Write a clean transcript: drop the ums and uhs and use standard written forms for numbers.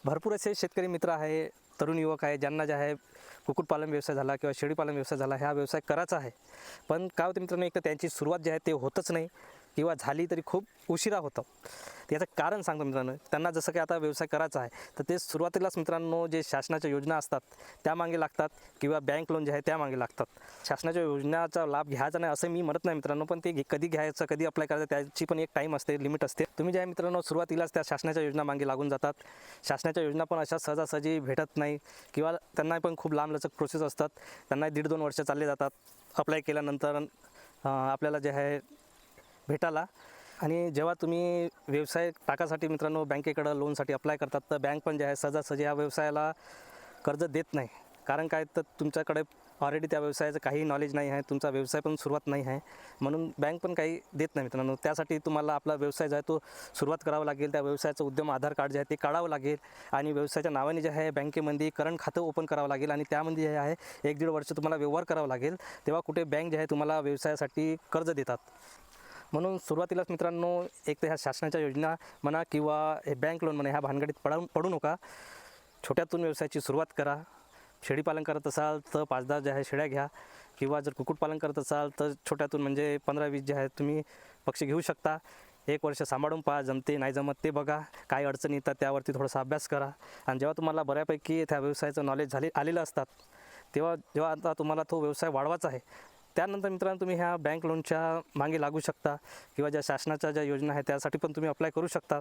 भरपूर असे शेतकरी मित्र आहे, तरुण युवक आहे, ज्यांना जे आहे कुक्कुटपालन व्यवसाय झाला किंवा शेळीपालन व्यवसाय झाला, हा व्यवसाय करायचा आहे. पण काय होतं मित्रांनो, एक तर त्यांची सुरुवात जी आहे ते होतच नाही किंवा झाली तरी खूप उशिरा होतं. याचं कारण सांगतो मित्रांनो, त्यांना जसं काही आता व्यवसाय करायचा आहे तर ते सुरुवातीलाच मित्रांनो जे शासनाच्या योजना असतात त्या मागे लागतात किंवा बँक लोन जे आहे त्या मागे लागतात. शासनाच्या योजनाचा लाभ घ्यायचा नाही असं मी म्हणत नाही मित्रांनो, पण ते कधी घ्यायचं, कधी अप्लाय करायचं त्याची पण एक टाईम असते, लिमिट असते. तुम्ही जे आहे मित्रांनो सुरुवातीलाच त्या शासनाच्या योजना मागे लागून जातात. शासनाच्या योजना पण अशा सहजासहजी भेटत नाही किंवा त्यांना पण खूप लांबलचक प्रोसेस असतात. त्यांना 1.5-2 वर्ष चालले जातात अप्लाय केल्यानंतर आपल्याला जे आहे भेटायला. आणि जेव्हा तुम्ही व्यवसाय टाकासाठी मित्रांनो बँकेकडं लोनसाठी अप्लाय करतात तर बँक पण जे आहे सहजासहजी या व्यवसायाला कर्ज देत नाही. कारण काय तर तुमच्याकडे ऑलरेडी त्या व्यवसायाचं काही नॉलेज नाही आहे, तुमचा व्यवसाय पण सुरुवात नाही आहे, म्हणून बँक पण काही देत नाही मित्रांनो. त्यासाठी तुम्हाला आपला व्यवसाय जो आहे तो सुरुवात करावा लागेल. त्या व्यवसायाचं उद्यम आधार कार्ड जे आहे ते काढावं लागेल आणि व्यवसायाच्या नावाने जे आहे बँकेमध्ये करंट खातं ओपन करावं लागेल आणि त्यामध्ये जे आहे 1-1.5 वर्ष तुम्हाला व्यवहार करावा लागेल. तेव्हा कुठे बँक जे आहे तुम्हाला व्यवसायासाठी कर्ज देतात. म्हणून सुरुवातीलाच मित्रांनो एक तर ह्या शासनाच्या योजना म्हणा किंवा हे बँक लोन म्हणा ह्या भानगडीत पडू नका. छोट्यातून व्यवसायाची सुरुवात करा. शेळीपालन करत असाल तर 5-10 ज्या आहे शेळ्या घ्या किंवा जर कुक्कुटपालन करत असाल तर छोट्यातून म्हणजे 15-20 जे आहेत तुम्ही पक्षी घेऊ शकता. 1 वर्ष सांभाळून पहा, जमते नाही जमत ते बघा, काय अडचणी येतात त्यावरती थोडासा अभ्यास करा. आणि जेव्हा तुम्हाला बऱ्यापैकी त्या व्यवसायाचं नॉलेज आलेलं असतात जेव्हा आता तुम्हाला तो व्यवसाय वाढवायचा आहे त्यानंतर मित्रांनो तुम्ही ह्या बँक लोनच्या मागे लागू शकता किंवा ज्या शासनाच्या ज्या योजना आहेत त्यासाठी पण तुम्ही अप्लाय करू शकता.